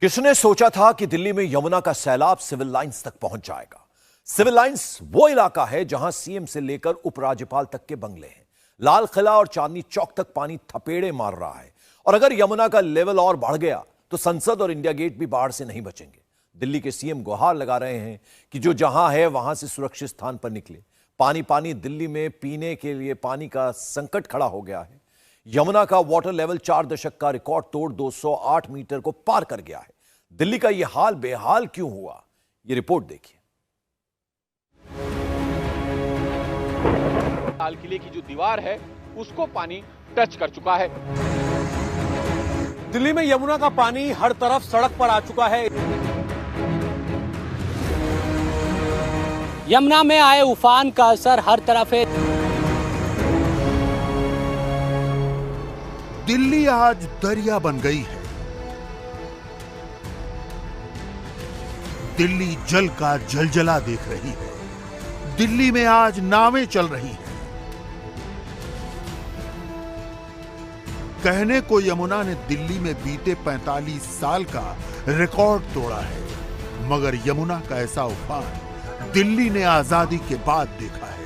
किसने सोचा था कि दिल्ली में यमुना का सैलाब सिविल लाइंस तक पहुंच जाएगा। सिविल लाइंस वो इलाका है जहां सीएम से लेकर उपराज्यपाल तक के बंगले हैं। लाल किला और चांदनी चौक तक पानी थपेड़े मार रहा है और अगर यमुना का लेवल और बढ़ गया तो संसद और इंडिया गेट भी बाढ़ से नहीं बचेंगे। दिल्ली के सीएम गुहार लगा रहे हैं कि जो जहां है वहां से सुरक्षित स्थान पर निकले। पानी पानी दिल्ली में पीने के लिए पानी का संकट खड़ा हो गया है। यमुना का वाटर लेवल 4 दशक का रिकॉर्ड तोड़ 208 मीटर को पार कर गया है। दिल्ली का यह हाल बेहाल क्यों हुआ, यह रिपोर्ट देखिए। लाल किले की जो दीवार है उसको पानी टच कर चुका है। दिल्ली में यमुना का पानी हर तरफ सड़क पर आ चुका है। यमुना में आए उफान का असर हर तरफ है। दिल्ली आज दरिया बन गई है। दिल्ली जल का जलजला देख रही है। दिल्ली में आज नावें चल रही हैं। कहने को यमुना ने दिल्ली में बीते 45 साल का रिकॉर्ड तोड़ा है, मगर यमुना का ऐसा उफान दिल्ली ने आजादी के बाद देखा है।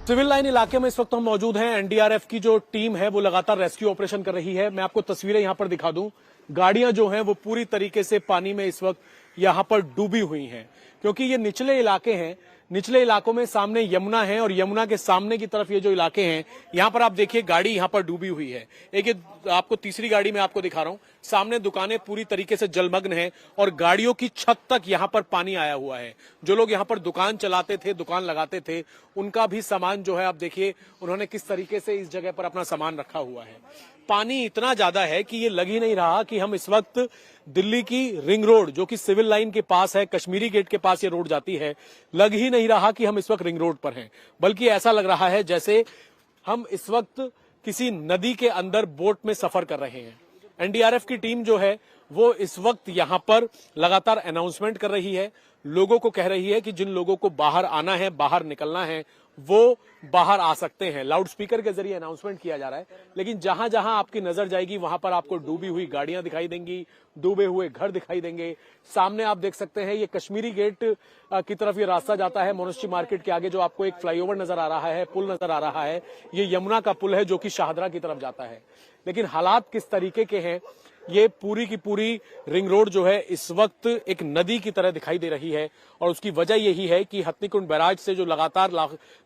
सिविल लाइन इलाके में इस वक्त हम मौजूद हैं। एनडीआरएफ की जो टीम है वो लगातार रेस्क्यू ऑपरेशन कर रही है। मैं आपको तस्वीरें यहां पर दिखा दूं। गाड़ियां जो हैं वो पूरी तरीके से पानी में इस वक्त यहां पर डूबी हुई हैं, क्योंकि ये निचले इलाके हैं। निचले इलाकों में सामने यमुना है और यमुना के सामने की तरफ ये जो इलाके हैं, यहां पर आप देखिए गाड़ी यहां पर डूबी हुई है। एक ये आपको तीसरी गाड़ी में आपको दिखा रहा हूं, सामने दुकानें पूरी तरीके से जलमग्न हैं और गाड़ियों की छत तक यहां पर पानी आया हुआ है। जो लोग यहां पर दुकान चलाते थे, दुकान लगाते थे, उनका भी सामान जो है आप देखिए उन्होंने किस तरीके से इस जगह पर अपना सामान रखा हुआ है। पानी इतना ज्यादा है कि ये लग ही नहीं रहा कि हम इस वक्त दिल्ली की रिंग रोड, जो कि सिविल लाइन के पास है, कश्मीरी गेट के पास ये रोड जाती है, लग ही नहीं रहा कि हम इस वक्त रिंग रोड पर हैं, बल्कि ऐसा लग रहा है जैसे हम इस वक्त किसी नदी के अंदर बोट में सफर कर रहे हैं। एनडीआरएफ की टीम जो है वो इस वक्त यहां पर लगातार अनाउंसमेंट कर रही है, लोगों को कह रही है कि जिन लोगों को बाहर आना है, बाहर निकलना है, वो बाहर आ सकते हैं। लाउड स्पीकर के जरिए अनाउंसमेंट किया जा रहा है, लेकिन जहां जहां आपकी नजर जाएगी वहां पर आपको डूबी हुई गाड़ियां दिखाई देंगी, डूबे हुए घर दिखाई देंगे। सामने आप देख सकते हैं ये कश्मीरी गेट की तरफ ये रास्ता जाता है। मोनेस्ट्री मार्केट के आगे जो आपको एक फ्लाईओवर नजर आ रहा है, पुल नजर आ रहा है, ये यमुना का पुल है जो कि शाहदरा की तरफ जाता है। लेकिन हालात किस तरीके के हैं, ये पूरी की पूरी रिंग रोड जो है इस वक्त एक नदी की तरह दिखाई दे रही है और उसकी वजह यही है कि हथनीकुंड बैराज से जो लगातार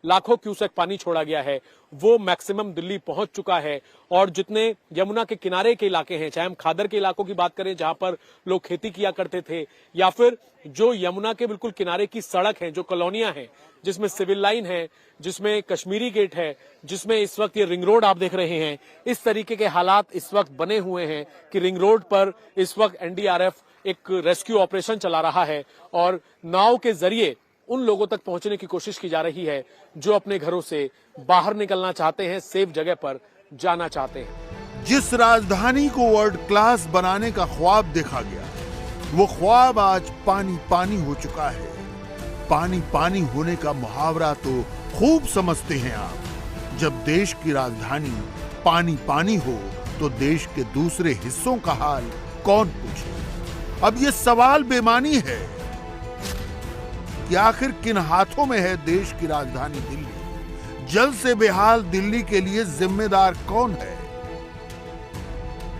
लाखों क्यूसेक पानी छोड़ा गया है वो मैक्सिमम दिल्ली पहुंच चुका है। और जितने यमुना के किनारे के इलाके हैं, चाहे हम खादर के इलाकों की बात करें जहां पर लोग खेती किया करते थे, या फिर जो यमुना के बिल्कुल किनारे की सड़क है, जो कॉलोनियां हैं, जिसमें सिविल लाइन है, जिसमें कश्मीरी गेट है, जिसमें इस वक्त ये रिंग रोड आप देख रहे हैं, इस तरीके के हालात इस वक्त बने हुए हैं कि रिंग रोड पर इस वक्त एनडीआरएफ एक रेस्क्यू ऑपरेशन चला रहा है और नाव के जरिए उन लोगों तक पहुंचने की कोशिश की जा रही है जो अपने घरों से बाहर निकलना चाहते हैं, सेफ जगह पर जाना चाहते हैं। जिस राजधानी को वर्ल्ड क्लास बनाने का ख्वाब देखा गया, वो ख्वाब आज पानी पानी हो चुका है। पानी पानी होने का मुहावरा तो खूब समझते हैं आप। जब देश की राजधानी पानी पानी हो तो देश के दूसरे हिस्सों का हाल कौन पूछे। अब ये सवाल बेमानी है कि आखिर किन हाथों में है देश की राजधानी दिल्ली। जल से बेहाल दिल्ली के लिए जिम्मेदार कौन है।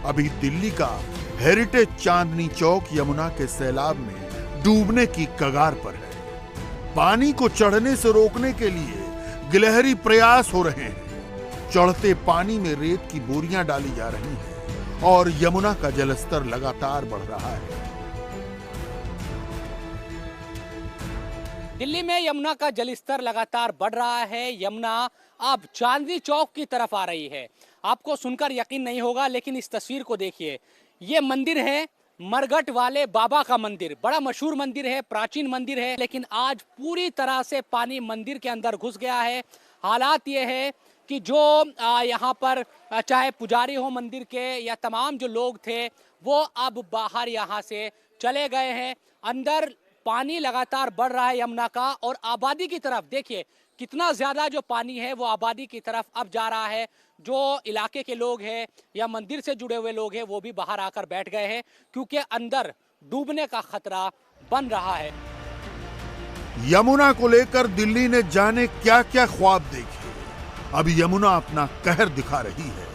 अभी दिल्ली का हेरिटेज चांदनी चौक यमुना के सैलाब में डूबने की कगार पर है। पानी को चढ़ने से रोकने के लिए गिलहरी प्रयास हो रहे हैं। चढ़ते पानी में रेत की बोरियां डाली जा रही हैं और यमुना का जलस्तर लगातार बढ़ रहा है। दिल्ली में यमुना का जलस्तर लगातार बढ़ रहा है। यमुना अब चांदनी चौक की तरफ आ रही है। आपको सुनकर यकीन नहीं होगा, लेकिन इस तस्वीर को देखिए। ये मंदिर है मरघट वाले बाबा का मंदिर, बड़ा मशहूर मंदिर है, प्राचीन मंदिर है, लेकिन आज पूरी तरह से पानी मंदिर के अंदर घुस गया है। हालात ये है कि जो यहाँ पर चाहे पुजारी हो मंदिर के या तमाम जो लोग थे वो अब बाहर यहाँ से चले गए हैं। अंदर पानी लगातार बढ़ रहा है यमुना का और आबादी की तरफ देखिए कितना ज्यादा जो पानी है वो आबादी की तरफ अब जा रहा है। जो इलाके के लोग हैं या मंदिर से जुड़े हुए लोग हैं वो भी बाहर आकर बैठ गए हैं, क्योंकि अंदर डूबने का खतरा बन रहा है। यमुना को लेकर दिल्ली ने जाने क्या क्या ख्वाब देखे, अब यमुना अपना कहर दिखा रही है।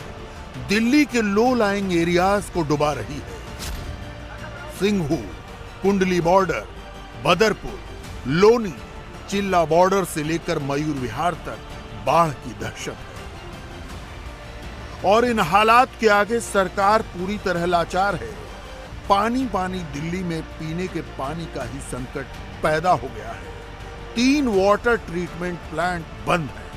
दिल्ली के लो लाइंग एरियाज को डुबा रही है। सिंघू, कुंडली बॉर्डर, बदरपुर, लोनी, चिल्ला बॉर्डर से लेकर मयूर विहार तक बाढ़ की दहशत है। और इन हालात के आगे सरकार पूरी तरह लाचार है। पानी पानी दिल्ली में पीने के पानी का ही संकट पैदा हो गया है। 3 वाटर ट्रीटमेंट प्लांट बंद हैं।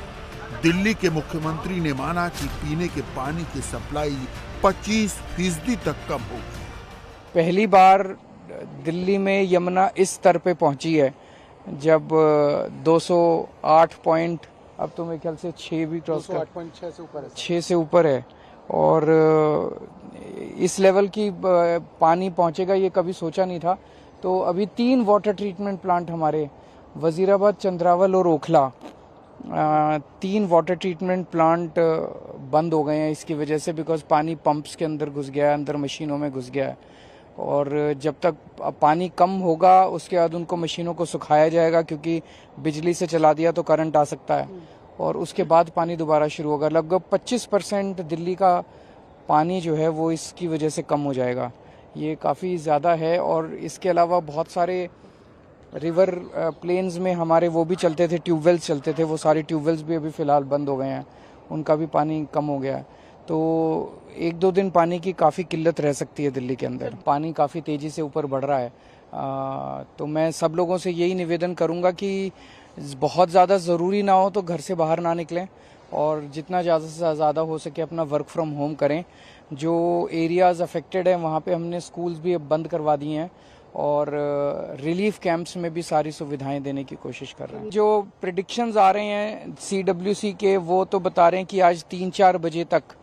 दिल्ली के मुख्यमंत्री ने माना कि पीने के पानी की सप्लाई 25% तक कम होगी। पहली बार दिल्ली में यमुना इस स्तर पे पहुंची है जब 208 पॉइंट, अब तो मेरे ख्याल से 6 भी क्रॉस कर 8.6 से ऊपर है। 6 से ऊपर है। और इस लेवल की पानी पहुंचेगा ये कभी सोचा नहीं था। तो अभी 3 वाटर ट्रीटमेंट प्लांट हमारे वजीराबाद, चंद्रावल और ओखला, 3 वाटर ट्रीटमेंट प्लांट बंद हो गए हैं इसकी वजह से, बिकॉज पानी पंप्स के अंदर घुस गया है, अंदर मशीनों में घुस गया है। और जब तक पानी कम होगा उसके बाद उनको मशीनों को सुखाया जाएगा, क्योंकि बिजली से चला दिया तो करंट आ सकता है, और उसके बाद पानी दोबारा शुरू होगा। लगभग 25% दिल्ली का पानी जो है वो इसकी वजह से कम हो जाएगा। ये काफ़ी ज़्यादा है। और इसके अलावा बहुत सारे रिवर प्लेन्स में हमारे वो भी चलते थे, ट्यूबवेल्स चलते थे, वो सारे ट्यूबवेल्स भी अभी फ़िलहाल बंद हो गए हैं, उनका भी पानी कम हो गया है। तो 1-2 दिन पानी की काफ़ी किल्लत रह सकती है दिल्ली के अंदर। पानी काफ़ी तेज़ी से ऊपर बढ़ रहा है। तो मैं सब लोगों से यही निवेदन करूंगा कि बहुत ज़्यादा ज़रूरी ना हो तो घर से बाहर ना निकलें, और जितना ज़्यादा से ज़्यादा हो सके अपना वर्क फ्रॉम होम करें। जो एरियाज़ अफेक्टेड है वहाँ पे हमने स्कूल्स भी अब बंद करवा दिए हैं, और रिलीफ कैंप्स में भी सारी सुविधाएं देने की कोशिश कर रहे हैं। जो प्रेडिक्शंस आ रहे हैं CWC के, वो तो बता रहे हैं कि आज 3-4 बजे तक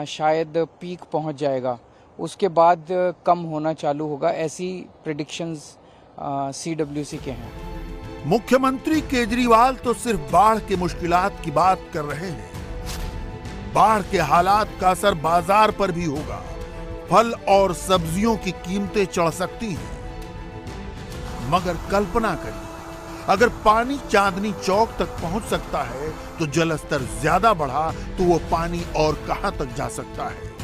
शायद पीक पहुंच जाएगा, उसके बाद कम होना चालू होगा। ऐसी प्रेडिक्शंस CWC के हैं। मुख्यमंत्री केजरीवाल तो सिर्फ बाढ़ के मुश्किलात की बात कर रहे हैं। बाढ़ के हालात का असर बाजार पर भी होगा। फल और सब्जियों की कीमतें चढ़ सकती हैं। मगर कल्पना करिए, अगर पानी चांदनी चौक तक पहुंच सकता है तो जलस्तर ज्यादा बढ़ा तो वो पानी और कहां तक जा सकता है।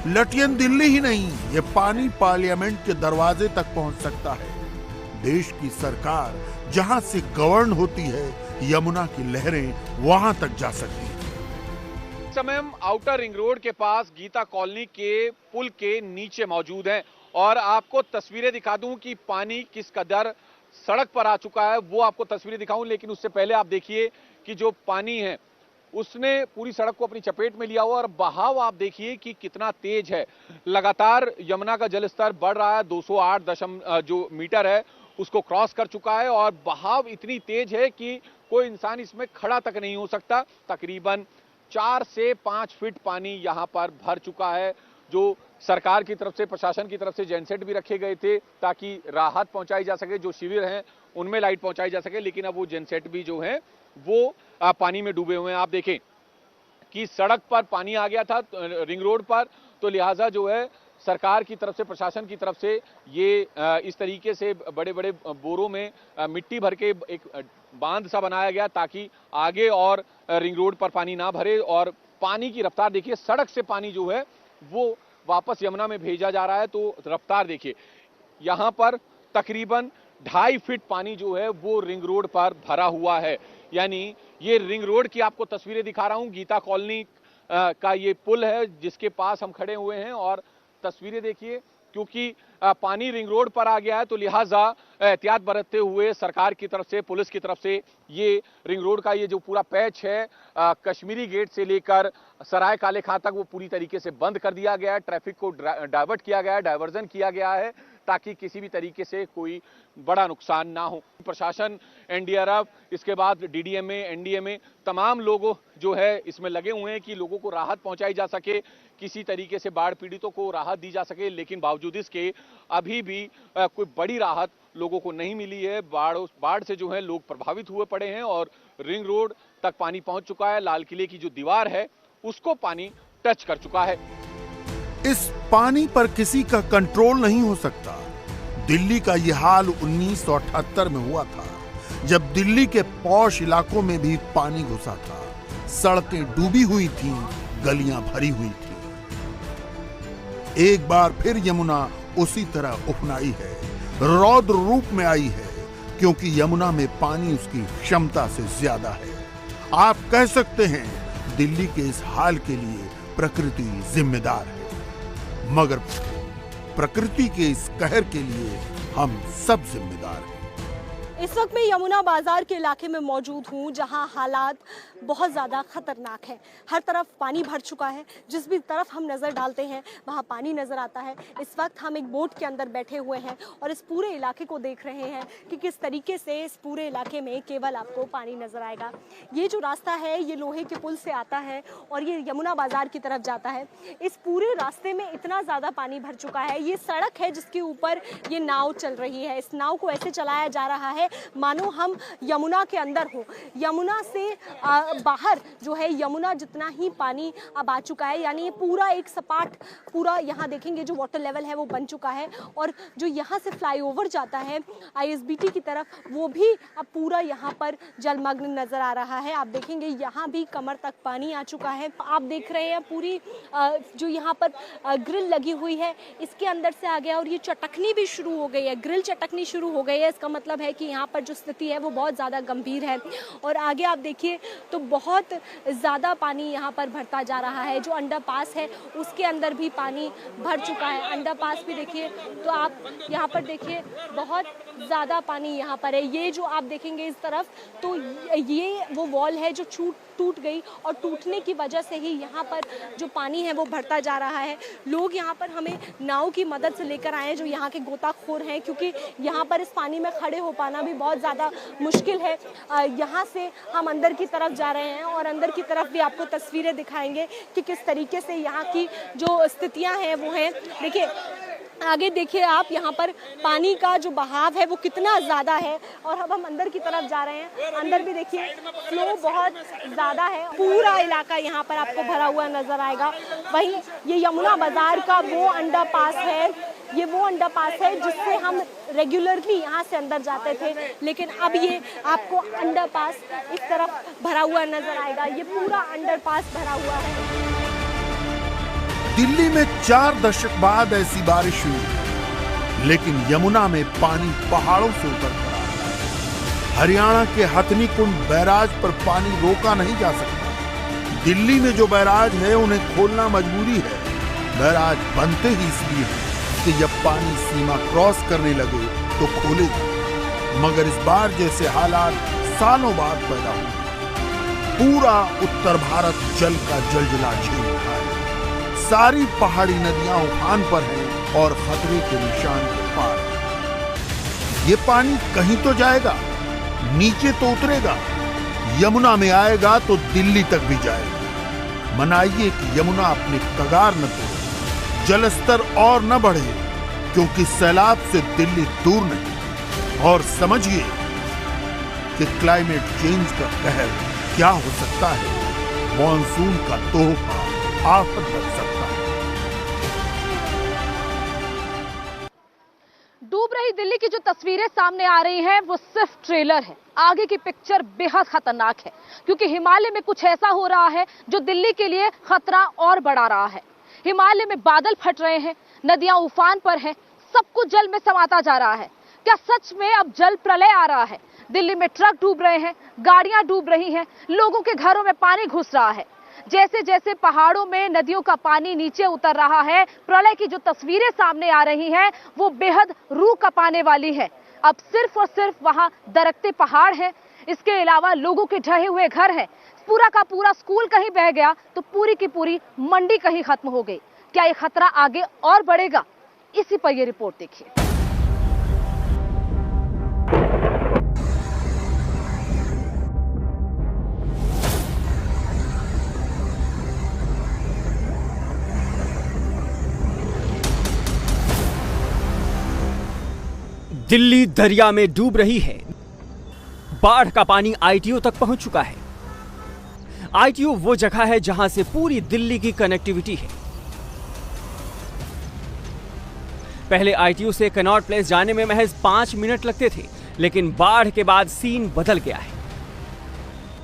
लटियन दिल्ली ही नहीं, ये पानी पार्लियामेंट के दरवाजे तक पहुंच सकता है। देश की सरकार जहां से गवर्न होती है, यमुना की लहरें वहां तक जा सकती हैं। इस समय हम आउटर रिंग रोड के पास गीता कॉलोनी के पुल के नीचे मौजूद हैं और आपको तस्वीरें दिखा दूं कि पानी किस कदर सड़क पर आ चुका है, वो आपको तस्वीरें दिखाऊं। लेकिन उससे पहले आप देखिए कि जो पानी है उसने पूरी सड़क को अपनी चपेट में लिया हुआ, और बहाव आप देखिए कि कितना तेज है। लगातार यमुना का जलस्तर बढ़ रहा है, 208 जो मीटर है उसको क्रॉस कर चुका है, और बहाव इतनी तेज है कि कोई इंसान इसमें खड़ा तक नहीं हो सकता। तकरीबन 4 से 5 फीट पानी यहां पर भर चुका है। जो सरकार की तरफ से, प्रशासन की तरफ से जेनसेट भी रखे गए थे ताकि राहत पहुंचाई जा सके, जो शिविर हैं उनमें लाइट पहुंचाई जा सके, लेकिन अब वो जेनसेट भी जो हैं वो पानी में डूबे हुए हैं। आप देखें कि सड़क पर पानी आ गया था रिंग रोड पर, तो लिहाजा जो है सरकार की तरफ से, प्रशासन की तरफ से ये इस तरीके से बड़े बड़े बोरों में मिट्टी भर के एक बांध सा बनाया गया ताकि आगे और रिंग रोड पर पानी ना भरे। और पानी की रफ्तार देखिए, सड़क से पानी जो है वो वापस यमुना में भेजा जा रहा है, तो रफ्तार देखिए। यहां पर तकरीबन 2.5 फीट पानी जो है वो रिंग रोड पर भरा हुआ है। यानी ये रिंग रोड की आपको तस्वीरें दिखा रहा हूं। गीता कॉलोनी का ये पुल है जिसके पास हम खड़े हुए हैं, और तस्वीरें देखिए। क्योंकि पानी रिंग रोड पर आ गया है तो लिहाजा एहतियात बरतते हुए सरकार की तरफ से, पुलिस की तरफ से ये रिंग रोड का ये जो पूरा पैच है कश्मीरी गेट से लेकर सराय काले खां तक वो पूरी तरीके से बंद कर दिया गया है। ट्रैफिक को डाइवर्ट किया गया है, डायवर्जन किया गया है ताकि किसी भी तरीके से कोई बड़ा नुकसान ना हो। प्रशासन, एनडीआरएफ, इसके बाद डीडीएमए, एनडीएमए, तमाम लोग जो है इसमें लगे हुए हैं कि लोगों को राहत पहुंचाई जा सके, किसी तरीके से बाढ़ पीड़ितों को राहत दी जा सके। लेकिन बावजूद इसके अभी भी कोई बड़ी राहत लोगों को नहीं मिली है। बाढ़ से जो है लोग प्रभावित हुए पड़े हैं और रिंग रोड तक पानी पहुंच चुका है। लाल किले की जो दीवार है उसको पानी टच कर चुका है। इस पानी पर किसी का कंट्रोल नहीं हो सकता। दिल्ली का यह हाल 1978 में हुआ था, जब दिल्ली के पॉश इलाकों में भी पानी घुसा था। सड़कें डूबी हुई थीं, गलियां भरी हुई थीं। एक बार फिर यमुना उसी तरह उफनाई है, रौद्र रूप में आई है, क्योंकि यमुना में पानी उसकी क्षमता से ज्यादा है। आप कह सकते हैं दिल्ली के इस हाल के लिए प्रकृति जिम्मेदार है, मगर प्रकृति के इस कहर के लिए हम सब जिम्मेदार हैं। इस वक्त मैं यमुना बाजार के इलाके में मौजूद हूँ, जहाँ हालात बहुत ज़्यादा खतरनाक है। हर तरफ पानी भर चुका है, जिस भी तरफ हम नज़र डालते हैं वहाँ पानी नज़र आता है। इस वक्त हम एक बोट के अंदर बैठे हुए हैं और इस पूरे इलाके को देख रहे हैं कि किस तरीके से इस पूरे इलाके में केवल आपको पानी नज़र आएगा। ये जो रास्ता है ये लोहे के पुल से आता है और ये यमुना बाजार की तरफ जाता है। इस पूरे रास्ते में इतना ज़्यादा पानी भर चुका है। ये सड़क है जिसके ऊपर ये नाव चल रही है। इस नाव को ऐसे चलाया जा रहा है मानो हम यमुना के अंदर हो। यमुना से बाहर जो है यमुना जितना ही पानी अब आ चुका है, यानी ये पूरा एक सपाट, पूरा यहाँ देखेंगे जो वाटर लेवल है वो बन चुका है। और जो यहाँ से फ्लाईओवर जाता है आईएसबीटी की तरफ, वो भी अब पूरा यहाँ पर जलमग्न नजर आ रहा है। आप देखेंगे यहाँ भी कमर तक पानी आ चुका है। आप देख रहे हैं पूरी जो यहाँ पर ग्रिल लगी हुई है इसके अंदर से आ गया और ये चटकनी भी शुरू हो गई है, ग्रिल चटकनी शुरू हो गई है। इसका मतलब है कि यहाँ पर जो स्थिति है वो बहुत ज़्यादा गंभीर है। और आगे आप देखिए तो बहुत ज़्यादा पानी यहाँ पर भरता जा रहा है। जो अंडरपास है उसके अंदर भी पानी भर चुका है। अंडरपास भी देखिए तो आप यहाँ पर देखिए बहुत ज़्यादा पानी यहाँ पर है। ये जो आप देखेंगे इस तरफ तो ये वो वॉल है जो टूट गई और टूटने की वजह से ही यहाँ पर जो पानी है वो भरता जा रहा है। लोग यहाँ पर हमें नाव की मदद से लेकर आए हैं जो यहाँ के गोताखोर हैं, क्योंकि यहाँ पर इस पानी में खड़े हो पाना भी बहुत ज़्यादा मुश्किल है। यहाँ से हम अंदर की तरफ जा रहे हैं और अंदर की तरफ भी आपको तस्वीरें दिखाएंगे कि किस तरीके से यहाँ की जो स्थितियाँ हैं वो हैं। देखिए आगे देखिए आप, यहाँ पर पानी का जो बहाव है वो कितना ज़्यादा है। और अब हम अंदर की तरफ जा रहे हैं। अंदर भी देखिए फ्लो बहुत ज़्यादा है। पूरा इलाका यहाँ पर आपको भरा हुआ नज़र आएगा। वहीं ये यमुना बाजार का वो अंडरपास है, ये वो अंडरपास है जिससे हम रेगुलरली यहाँ से अंदर जाते थे, लेकिन अब ये आपको अंडरपास इस तरफ भरा हुआ नज़र आएगा। ये पूरा अंडरपास भरा हुआ है। दिल्ली में 4 दशक बाद ऐसी बारिश हुई, लेकिन यमुना में पानी पहाड़ों से उतर पड़ा। हरियाणा के हथनी कुंड बैराज पर पानी रोका नहीं जा सकता। दिल्ली में जो बैराज है उन्हें खोलना मजबूरी है। बैराज बनते ही इसलिए है कि जब पानी सीमा क्रॉस करने लगे तो खोलेगा, मगर इस बार जैसे हालात सालों बाद पैदा हुए। पूरा उत्तर भारत जल का जलजला झेल रहा है। सारी पहाड़ी नदियां उफान पर हैं और खतरे के निशान के पार। ये पानी कहीं तो जाएगा, नीचे तो उतरेगा, यमुना में आएगा तो दिल्ली तक भी जाएगा। मनाइए कि यमुना अपने कगार न तोड़े, जलस्तर और न बढ़े, क्योंकि सैलाब से दिल्ली दूर नहीं। और समझिए कि क्लाइमेट चेंज का कहर क्या हो सकता है। मॉनसून का तोहफा आफत बन सकता है। डूब रही दिल्ली की जो तस्वीरें सामने आ रही हैं वो सिर्फ ट्रेलर है। आगे की पिक्चर बेहद खतरनाक है, क्योंकि हिमालय में कुछ ऐसा हो रहा है जो दिल्ली के लिए खतरा और बढ़ा रहा है। हिमालय में बादल फट रहे हैं, नदियां उफान पर हैं, सब कुछ जल में समाता जा रहा है। क्या सच में अब जल प्रलय आ रहा है? दिल्ली में ट्रक डूब रहे हैं, गाड़ियां डूब रही हैं, लोगों के घरों में पानी घुस रहा है। जैसे जैसे पहाड़ों में नदियों का पानी नीचे उतर रहा है, प्रलय की जो तस्वीरें सामने आ रही हैं वो बेहद रूह कपाने वाली है। अब सिर्फ और सिर्फ वहां दरकते पहाड़ हैं, इसके अलावा लोगों के ढहे हुए घर हैं। पूरा का पूरा स्कूल कहीं बह गया तो पूरी की पूरी मंडी कहीं खत्म हो गई। क्या ये खतरा आगे और बढ़ेगा? इसी पर ये रिपोर्ट देखिए। दिल्ली दरिया में डूब रही है। बाढ़ का पानी आईटीओ तक पहुंच चुका है। आईटीओ वो जगह है जहां से पूरी दिल्ली की कनेक्टिविटी है। पहले आईटीओ से कनॉट प्लेस जाने में महज 5 मिनट लगते थे, लेकिन बाढ़ के बाद सीन बदल गया है।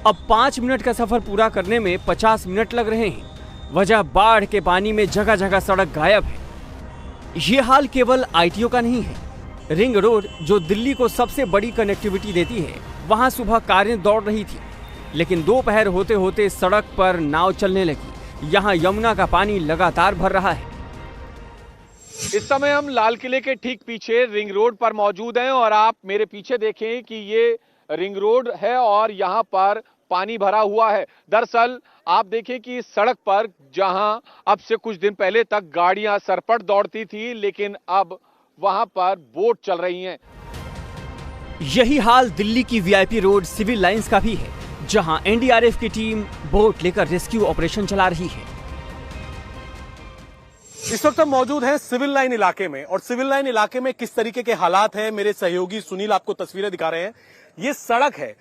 अब 5 मिनट का सफर पूरा करने में 50 मिनट लग रहे हैं। वजह बाढ़ के पानी में जगह जगह सड़क गायब है। ये हाल केवल आईटीओ का नहीं है। रिंग रोड, जो दिल्ली को सबसे बड़ी कनेक्टिविटी देती है, वहां सुबह कारें दौड़ रही थी, लेकिन दोपहर होते होते सड़क पर नाव चलने लगी। यहां यमुना का पानी लगातार भर रहा है। इस समय हम लाल किले के ठीक पीछे रिंग रोड पर मौजूद हैं और आप मेरे पीछे देखें कि ये रिंग रोड है और यहाँ पर पानी भरा हुआ है। दरअसल आप देखें कि इस सड़क पर जहां अब से कुछ दिन पहले तक गाड़ियां सरपट दौड़ती थी, लेकिन अब वहां पर बोट चल रही हैं। यही हाल दिल्ली की वीआईपी रोड सिविल लाइंस का भी है, जहां एनडीआरएफ की टीम बोट लेकर रेस्क्यू ऑपरेशन चला रही है। इस वक्त हम मौजूद हैं सिविल लाइन इलाके में, और सिविल लाइन इलाके में किस तरीके के हालात हैं मेरे सहयोगी सुनील आपको तस्वीरें दिखा रहे हैं। ये सड़क है,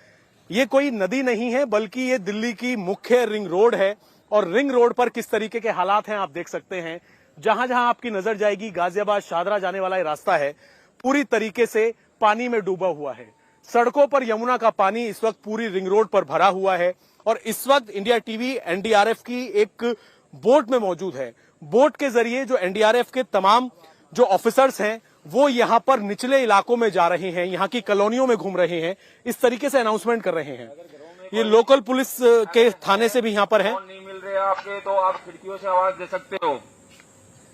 ये कोई नदी नहीं है, बल्कि ये दिल्ली की मुख्य रिंग रोड है। और रिंग रोड पर किस तरीके के हालात हैं आप देख सकते हैं। जहां जहां आपकी नजर जाएगी, गाजियाबाद शाहदरा जाने वाला ये रास्ता है, पूरी तरीके से पानी में डूबा हुआ है। सड़कों पर यमुना का पानी इस वक्त पूरी रिंग रोड पर भरा हुआ है। और इस वक्त इंडिया टीवी एनडीआरएफ की एक बोट में मौजूद है। बोट के जरिए जो एनडीआरएफ के तमाम जो ऑफिसर्स हैं वो यहां पर निचले इलाकों में जा रहे हैं, यहां की कॉलोनियों में घूम रहे हैं, इस तरीके से अनाउंसमेंट कर रहे हैं। ये लोकल पुलिस के थाने से भी यहां पर है। नहीं मिल रहे आपके तो आप खिड़कियों से आवाज दे सकते हो।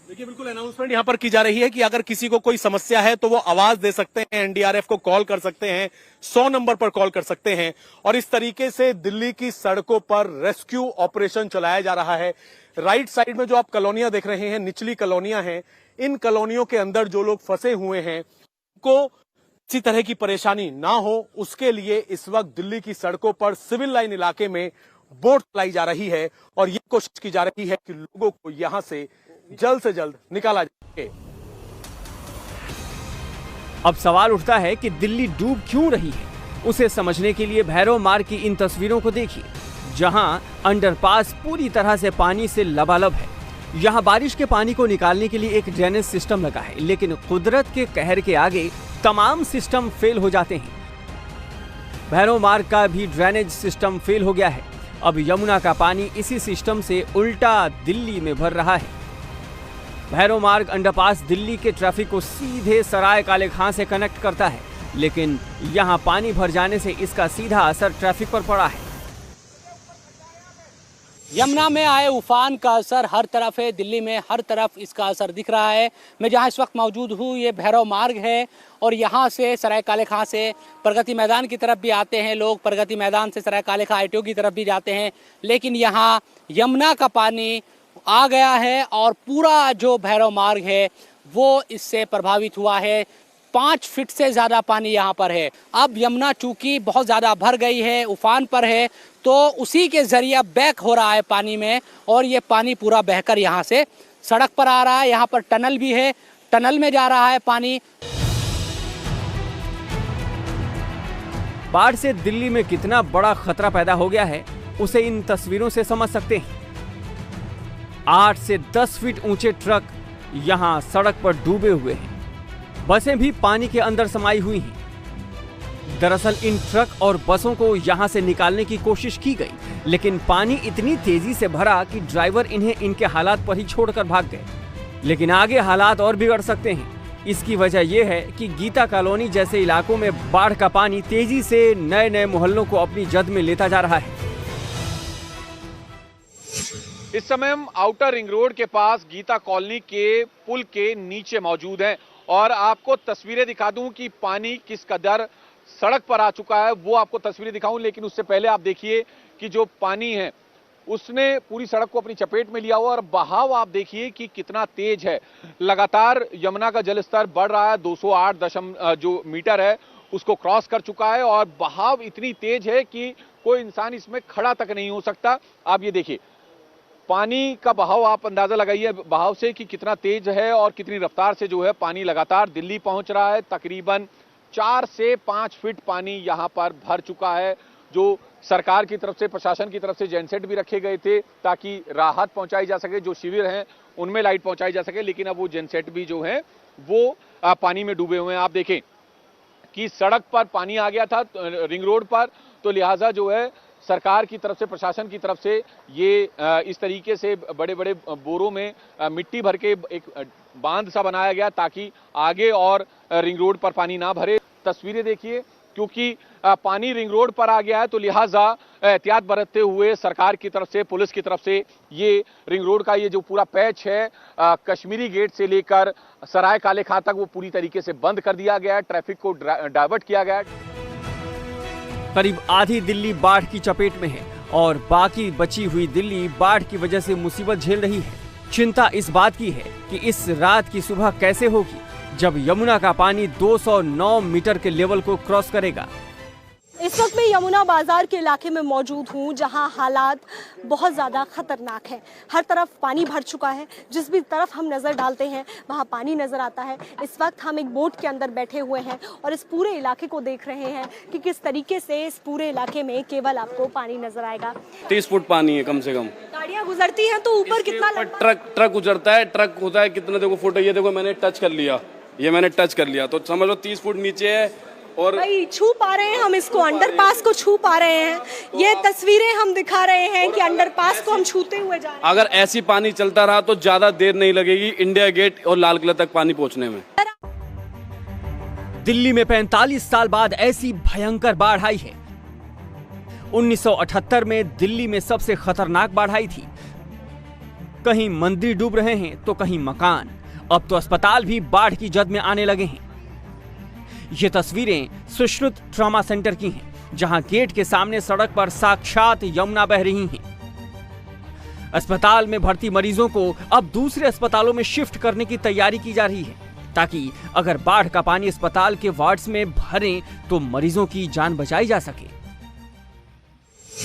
देखिए, बिल्कुल अनाउंसमेंट यहां पर की जा रही है कि अगर किसी को कोई समस्या है तो वो आवाज दे सकते हैं, एनडीआरएफ को कॉल कर सकते हैं, 100 नंबर पर कॉल कर सकते हैं। और इस तरीके से दिल्ली की सड़कों पर रेस्क्यू ऑपरेशन चलाया जा रहा है। राइट साइड में जो आप कॉलोनियां देख रहे हैं, निचली कॉलोनियां हैं। इन कॉलोनियों के अंदर जो लोग फंसे हुए हैं, उनको किसी तरह की परेशानी ना हो, उसके लिए इस वक्त दिल्ली की सड़कों पर सिविल लाइन इलाके में बोट चलाई जा रही है। और ये कोशिश की जा रही है कि लोगों को यहां से जल्द निकाला जाए। अब सवाल उठता है कि दिल्ली डूब क्यों रही है। उसे समझने के लिए भैरव मार्ग की इन तस्वीरों को देखिए, जहां अंडरपास पूरी तरह से पानी से लबालब है। यहां बारिश के पानी को निकालने के लिए एक ड्रेनेज सिस्टम लगा है, लेकिन कुदरत के कहर के आगे तमाम सिस्टम फेल हो जाते हैं। भैरव मार्ग का भी ड्रेनेज सिस्टम फेल हो गया है। अब यमुना का पानी इसी सिस्टम से उल्टा दिल्ली में भर रहा है। भैरव मार्ग अंडरपास दिल्ली के ट्रैफिक को सीधे सराय काले खां से कनेक्ट करता है, लेकिन यहां पानी भर जाने से इसका सीधा असर ट्रैफिक पर पड़ा है। यमुना में आए उफान का असर हर तरफ है। दिल्ली में हर तरफ इसका असर दिख रहा है। मैं जहां इस वक्त मौजूद हूं, ये भैरव मार्ग है और यहां से सराय काले खां से प्रगति मैदान की तरफ भी आते हैं लोग। प्रगति मैदान से सराय काले खां आईटीओ की तरफ भी जाते हैं, लेकिन यहां यमुना का पानी आ गया है और पूरा जो भैरव मार्ग है वो इससे प्रभावित हुआ है। 5 फीट से ज़्यादा पानी यहाँ पर है। अब यमुना चूंकि बहुत ज़्यादा भर गई है, उफान पर है, तो उसी के जरिए बैक हो रहा है पानी में और ये पानी पूरा बहकर यहाँ से सड़क पर आ रहा है। यहाँ पर टनल भी है, टनल में जा रहा है पानी। बाढ़ से दिल्ली में कितना बड़ा खतरा पैदा हो गया है, उसे इन तस्वीरों से समझ सकते हैं। 8 से 10 फीट ऊंचे ट्रक यहां सड़क पर डूबे हुए हैं। बसें भी पानी के अंदर समाई हुई हैं। दरअसल इन ट्रक और बसों को यहां से निकालने की कोशिश की गई, लेकिन पानी इतनी तेजी से भरा कि ड्राइवर इन्हें इनके हालात पर ही छोड़कर भाग गए। लेकिन आगे हालात और बिगड़ सकते हैं। इसकी वजह यह है कि गीता कॉलोनी जैसे इलाकों में बाढ़ का पानी तेजी से नए नए मोहल्लों को अपनी जद में लेता जा रहा है। इस समय हम आउटर रिंग रोड के पास गीता कॉलोनी के पुल के नीचे मौजूद हैं और आपको तस्वीरें दिखा दूं कि पानी किस कदर सड़क पर आ चुका है, वो आपको तस्वीरें दिखाऊं। लेकिन उससे पहले आप देखिए कि जो पानी है उसने पूरी सड़क को अपनी चपेट में लिया हुआ और बहाव आप देखिए कि कितना तेज है। लगातार यमुना का जलस्तर बढ़ रहा है, 208 जो मीटर है उसको क्रॉस कर चुका है और बहाव इतनी तेज है कि कोई इंसान इसमें खड़ा तक नहीं हो सकता। आप ये देखिए, पानी का बहाव आप अंदाजा लगाइए बहाव से कि कितना तेज है और कितनी रफ्तार से जो है पानी लगातार दिल्ली पहुंच रहा है। तकरीबन 4 से 5 फीट पानी यहां पर भर चुका है। जो सरकार की तरफ से, प्रशासन की तरफ से जेनसेट भी रखे गए थे ताकि राहत पहुंचाई जा सके, जो शिविर हैं उनमें लाइट पहुंचाई जा सके, लेकिन अब वो जेनसेट भी जो है वो पानी में डूबे हुए हैं। आप देखें कि सड़क पर पानी आ गया था रिंग रोड पर, तो लिहाजा जो है सरकार की तरफ से, प्रशासन की तरफ से ये इस तरीके से बड़े बड़े बोरों में मिट्टी भर के एक बांध सा बनाया गया ताकि आगे और रिंग रोड पर पानी ना भरे। तस्वीरें देखिए, क्योंकि पानी रिंग रोड पर आ गया है तो लिहाजा एहतियात बरतते हुए सरकार की तरफ से, पुलिस की तरफ से ये रिंग रोड का ये जो पूरा पैच है कश्मीरी गेट से लेकर सराय काले खां तक वो पूरी तरीके से बंद कर दिया गया है। ट्रैफिक को डाइवर्ट किया गया है। करीब आधी दिल्ली बाढ़ की चपेट में है और बाकी बची हुई दिल्ली बाढ़ की वजह से मुसीबत झेल रही है। चिंता इस बात की है कि इस रात की सुबह कैसे होगी जब यमुना का पानी 209 मीटर के लेवल को क्रॉस करेगा। इस वक्त मैं यमुना बाजार के इलाके में मौजूद हूँ, जहाँ हालात बहुत ज़्यादा खतरनाक हैं। हर तरफ पानी भर चुका है, जिस भी तरफ हम नज़र डालते हैं वहाँ पानी नज़र आता है। इस वक्त हम एक बोट के अंदर बैठे हुए हैं और इस पूरे इलाके को देख रहे हैं कि किस तरीके से इस पूरे इलाके में केवल आपको पानी नजर आएगा। 30 फुट पानी है कम से कम। गाड़ियाँ गुजरती हैं तो ऊपर कितना ट्रक गुजरता है। ट्रक होता है कितना, देखो फुट, ये देखो मैंने टच कर लिया, ये मैंने टच कर लिया, तो समझ लो 30 फुट नीचे है। और भाई छू पा रहे हैं हम इसको, अंडरपास को छू पा रहे हैं। ये तस्वीरें हम दिखा रहे हैं कि अंडरपास को हम छूते हुए जा रहे हैं। अगर ऐसी पानी चलता रहा तो ज्यादा देर नहीं लगेगी इंडिया गेट और लाल किला तक पानी पहुंचने में। दिल्ली में 45 साल बाद ऐसी भयंकर बाढ़ आई है। 1978 में दिल्ली में सबसे खतरनाक बाढ़ आई थी। कहीं मंदिर डूब रहे हैं तो कहीं मकान, अब तो अस्पताल भी बाढ़ की जद में आने लगे हैं। ये तस्वीरें सुश्रुत ट्रॉमा सेंटर की हैं, जहां गेट के सामने सड़क पर साक्षात यमुना बह रही हैं। अस्पताल में भर्ती मरीजों को अब दूसरे अस्पतालों में शिफ्ट करने की तैयारी की जा रही है, ताकि अगर बाढ़ का पानी अस्पताल के वार्ड्स में भरे तो मरीजों की जान बचाई जा सके।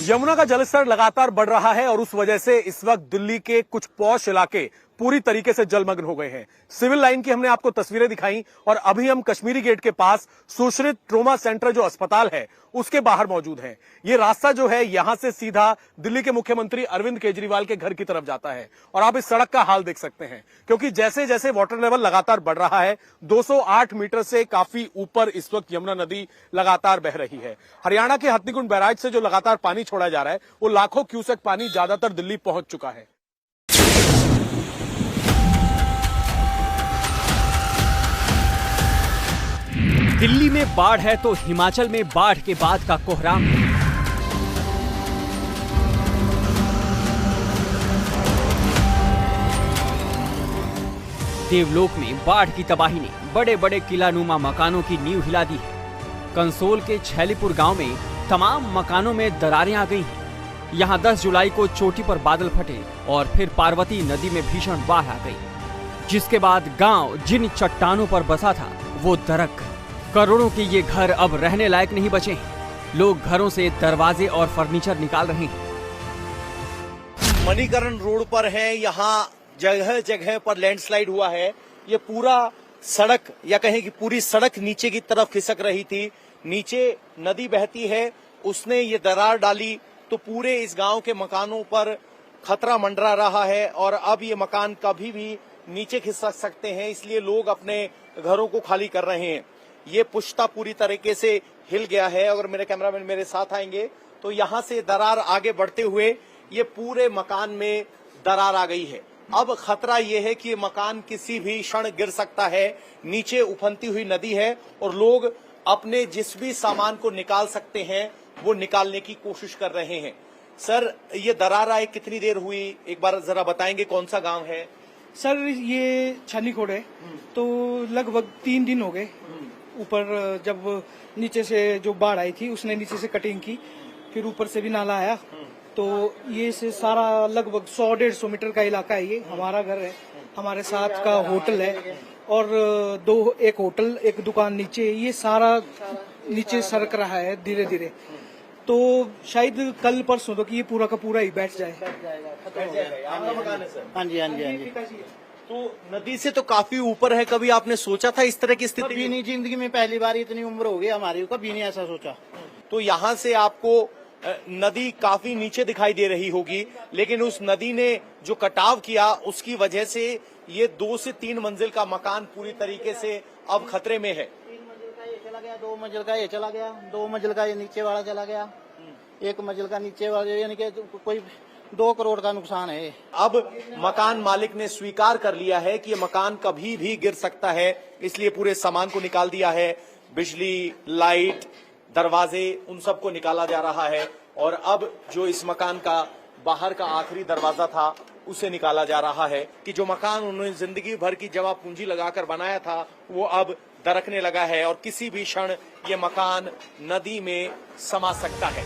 यमुना का जलस्तर लगातार बढ़ रहा है और उस वजह से इस वक्त दिल्ली के कुछ पॉश इलाके पूरी तरीके से जलमग्न हो गए हैं। सिविल लाइन की हमने आपको तस्वीरें दिखाई और अभी हम कश्मीरी गेट के पास सुश्रित ट्रोमा सेंटर जो अस्पताल है उसके बाहर मौजूद हैं। ये रास्ता जो है यहां से सीधा दिल्ली के मुख्यमंत्री अरविंद केजरीवाल के घर की तरफ जाता है और आप इस सड़क का हाल देख सकते हैं, क्योंकि जैसे जैसे वाटर लेवल लगातार बढ़ रहा है 208 मीटर से काफी ऊपर इस वक्त यमुना नदी लगातार बह रही है। हरियाणा के हथनीकुंड बैराज से जो लगातार पानी छोड़ा जा रहा है वो लाखों क्यूसेक पानी ज्यादातर दिल्ली पहुंच चुका है। दिल्ली में बाढ़ है तो हिमाचल में बाढ़ के बाद का कोहराम है। देवलोक में बाढ़ की तबाही ने बड़े बड़े किलानुमा मकानों की नींव हिला दी है। कंसोल के छैलीपुर गांव में तमाम मकानों में दरारें आ गई हैं। यहां 10 जुलाई को चोटी पर बादल फटे और फिर पार्वती नदी में भीषण बाढ़ आ गई, जिसके बाद गांव जिन चट्टानों पर बसा था वो दरक गए। करोड़ों के ये घर अब रहने लायक नहीं बचे हैं। लोग घरों से दरवाजे और फर्नीचर निकाल रहे हैं। मणिकरण रोड पर है, यहाँ जगह जगह पर लैंडस्लाइड हुआ है। ये पूरा सड़क या कहें कि पूरी सड़क नीचे की तरफ खिसक रही थी। नीचे नदी बहती है, उसने ये दरार डाली तो पूरे इस गांव के मकानों पर खतरा मंडरा रहा है और अब ये मकान कभी भी नीचे खिसक सकते हैं, इसलिए लोग अपने घरों को खाली कर रहे हैं। ये पुश्ता पूरी तरीके से हिल गया है। अगर मेरे कैमरामैन मेरे साथ आएंगे तो यहाँ से दरार आगे बढ़ते हुए ये पूरे मकान में दरार आ गई है। अब खतरा ये है कि मकान किसी भी क्षण गिर सकता है। नीचे उफनती हुई नदी है और लोग अपने जिस भी सामान को निकाल सकते हैं वो निकालने की कोशिश कर रहे हैं। सर, ये दरार आए कितनी देर हुई, एक बार जरा बताएंगे कौन सा गांव है? सर, ये छानीखोड़ है, तो लगभग 3 दिन हो गए। ऊपर जब नीचे से जो बाढ़ आई थी उसने नीचे से कटिंग की, फिर ऊपर से भी नाला आया, तो ये से सारा लगभग 100-150 मीटर का इलाका है। ये हमारा घर है, हमारे साथ का होटल है और एक होटल, एक दुकान नीचे, ये सारा नीचे सरक रहा है धीरे धीरे। तो शायद कल परसों तक ये पूरा का पूरा ही बैठ जाए। आपका मकान है सर? हाँ जी, हाँ जी, हाँ जी। तो नदी से तो काफी ऊपर है, कभी आपने सोचा था इस तरह की स्थिति? कभी नहीं, जिंदगी में पहली बार इतनी उम्र हो गई हमारी, कभी नहीं ऐसा सोचा। तो यहाँ से आपको नदी काफी नीचे दिखाई दे रही होगी, लेकिन उस नदी ने जो कटाव किया उसकी वजह से ये 2 से 3 मंजिल का मकान पूरी तरीके से अब खतरे में है। 3 मंजिल का ये चला गया, 2 मंजिल का ये चला गया, 2 मंजिल का ये नीचे वाला चला गया, 1 मंजिल का नीचे वाला, यानी कि कोई 2 करोड़ का नुकसान है। अब मकान मालिक ने स्वीकार कर लिया है कि ये मकान कभी भी गिर सकता है, इसलिए पूरे सामान को निकाल दिया है। बिजली, लाइट, दरवाजे, उन सबको निकाला जा रहा है और अब जो इस मकान का बाहर का आखिरी दरवाजा था उसे निकाला जा रहा है कि जो मकान उन्होंने जिंदगी भर की जमा पूंजी लगाकर बनाया था वो अब दरकने लगा है और किसी भी क्षण ये मकान नदी में समा सकता है।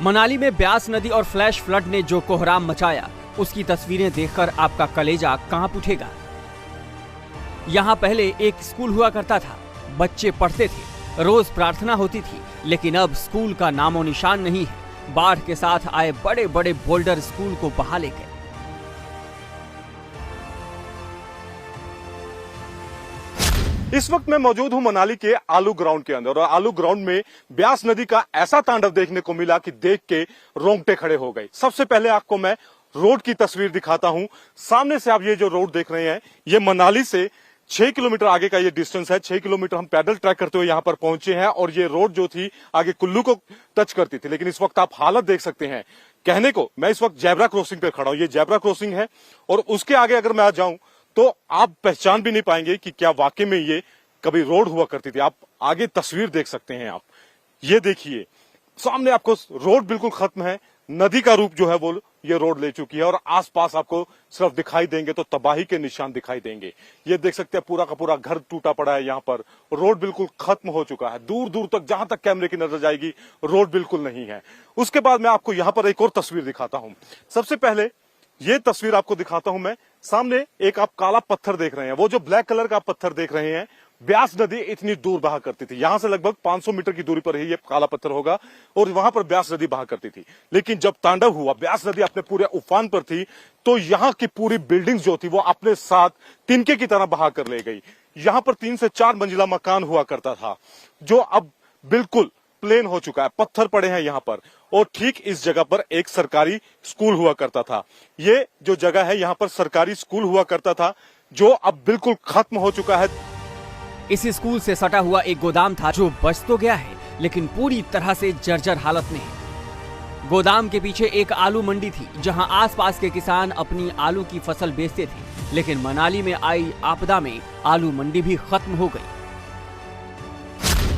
मनाली में ब्यास नदी और फ्लैश फ्लड ने जो कोहराम मचाया, उसकी तस्वीरें देखकर आपका कलेजा कांप उठेगा। यहाँ पहले एक स्कूल हुआ करता था, बच्चे पढ़ते थे, रोज प्रार्थना होती थी, लेकिन अब स्कूल का नामो निशान नहीं है। बाढ़ के साथ आए बड़े बड़े बोल्डर स्कूल को बहा ले गए। इस वक्त मैं मौजूद हूं मनाली के आलू ग्राउंड के अंदर और आलू ग्राउंड में ब्यास नदी का ऐसा तांडव देखने को मिला कि देख के रोंगटे खड़े हो गए। सबसे पहले आपको मैं रोड की तस्वीर दिखाता हूं। सामने से आप ये जो रोड देख रहे हैं, ये मनाली से 6 किलोमीटर आगे का ये डिस्टेंस है। 6 किलोमीटर हम पैदल ट्रैक करते हुए यहाँ पर पहुंचे हैं और ये रोड जो थी आगे कुल्लू को टच करती थी, लेकिन इस वक्त आप हालत देख सकते हैं। कहने को मैं इस वक्त जेब्रा क्रॉसिंग पे खड़ा हूं, ये जेब्रा क्रॉसिंग है और उसके आगे अगर मैं आ जाऊं तो आप पहचान भी नहीं पाएंगे कि क्या वाकई में ये कभी रोड हुआ करती थी। आप आगे तस्वीर देख सकते हैं, आप ये देखिए सामने आपको रोड बिल्कुल खत्म है, नदी का रूप जो है वो ये रोड ले चुकी है और आसपास आपको सिर्फ दिखाई देंगे तो तबाही के निशान दिखाई देंगे। ये देख सकते हैं पूरा का पूरा घर टूटा पड़ा है, यहाँ पर रोड बिल्कुल खत्म हो चुका है। दूर दूर तक जहां तक कैमरे की नजर जाएगी रोड बिल्कुल नहीं है। उसके बाद मैं आपको यहाँ पर एक और तस्वीर दिखाता हूं। सबसे पहले ये तस्वीर आपको दिखाता हूं मैं। सामने एक आप काला पत्थर देख रहे हैं, वो जो ब्लैक कलर का पत्थर देख रहे हैं, ब्यास नदी इतनी दूर बहा करती थी। यहां से लगभग 500 मीटर की दूरी पर ही ये काला पत्थर होगा और वहां पर ब्यास नदी बहा करती थी। लेकिन जब तांडव हुआ, ब्यास नदी अपने पूरे उफान पर थी, तो यहां की पूरी बिल्डिंग्स जो थी वो अपने साथ तिनके की तरह बहा कर ले गई। यहां पर 3 से 4 मंजिला मकान हुआ करता था, जो अब बिल्कुल प्लेन हो चुका है, पत्थर पड़े हैं यहाँ पर। और ठीक इस जगह पर एक सरकारी स्कूल हुआ करता था। ये जो जगह है यहाँ पर सरकारी स्कूल हुआ करता था, जो अब बिल्कुल खत्म हो चुका है। इस स्कूल से सटा हुआ एक गोदाम था जो बच तो गया है, लेकिन पूरी तरह से जर्जर हालत में है। गोदाम के पीछे एक आलू मंडी थी, जहां आसपास के किसान अपनी आलू की फसल बेचते थे, लेकिन मनाली में आई आपदा में आलू मंडी भी खत्म हो गई।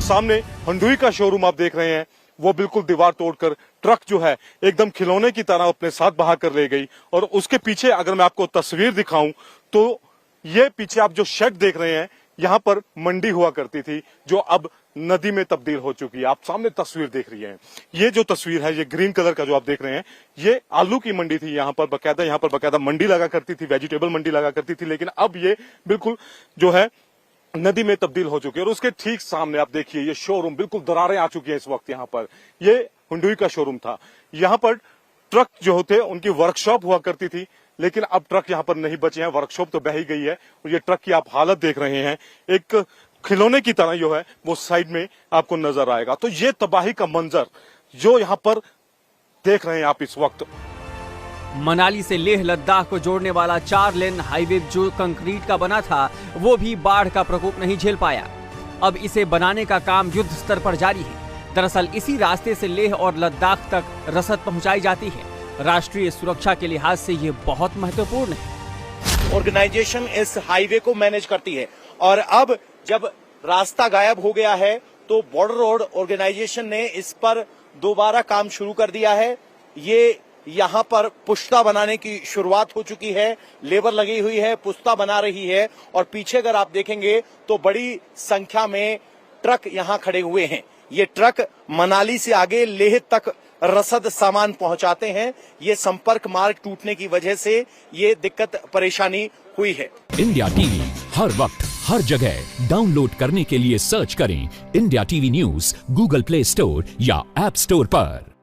सामने हुंडई का शोरूम आप देख रहे हैं, वो बिल्कुल दीवार तोड़कर ट्रक जो है एकदम खिलौने की तरह अपने साथ बहा कर ले गई। और उसके पीछे अगर मैं आपको तस्वीर दिखाऊं तो ये पीछे आप जो शेड देख रहे हैं, यहाँ पर मंडी हुआ करती थी, जो अब नदी में तब्दील हो चुकी है। आप सामने तस्वीर देख रही हैं, ये जो तस्वीर है, ये ग्रीन कलर का जो आप देख रहे हैं, ये आलू की मंडी थी। यहाँ पर बकायदा मंडी लगा करती थी, वेजिटेबल मंडी लगा करती थी, लेकिन अब ये बिल्कुल जो है नदी में तब्दील हो चुकी है। और उसके ठीक सामने आप देखिए ये शोरूम, बिल्कुल दरारें आ चुकी हैं इस वक्त। यहाँ पर ये हुंडई का शोरूम था। यहाँ पर ट्रक जो होते उनकी वर्कशॉप हुआ करती थी, लेकिन अब ट्रक यहाँ पर नहीं बचे हैं, वर्कशॉप तो बह ही गई है। और ये ट्रक की आप हालत देख रहे हैं, एक खिलौने की तरह जो है वो साइड में आपको नजर आएगा। तो ये तबाही का मंजर जो यहाँ पर देख रहे हैं आप इस वक्त। मनाली से लेह लद्दाख को जोड़ने वाला 4 लेन हाईवे जो कंक्रीट का बना था, वो भी बाढ़ का प्रकोप नहीं झेल पाया। अब इसे बनाने का काम युद्ध स्तर पर जारी है। दरअसल इसी रास्ते से लेह और लद्दाख तक रसद पहुंचाई जाती है। राष्ट्रीय सुरक्षा के लिहाज से ये बहुत महत्वपूर्ण है। ऑर्गेनाइजेशन इस हाईवे को मैनेज करती है और अब जब रास्ता गायब हो गया है तो बॉर्डर रोड ऑर्गेनाइजेशन ने इस पर दोबारा काम शुरू कर दिया है। ये यहाँ पर पुश्ता बनाने की शुरुआत हो चुकी है, लेबर लगी हुई है, पुश्ता बना रही है। और पीछे अगर आप देखेंगे तो बड़ी संख्या में ट्रक यहाँ खड़े हुए हैं। ये ट्रक मनाली से आगे लेह तक रसद सामान पहुंचाते हैं। ये संपर्क मार्ग टूटने की वजह से ये दिक्कत परेशानी हुई है। इंडिया टीवी हर वक्त हर जगह डाउनलोड करने के लिए सर्च करें India TV news Google play store या ऐप स्टोर पर।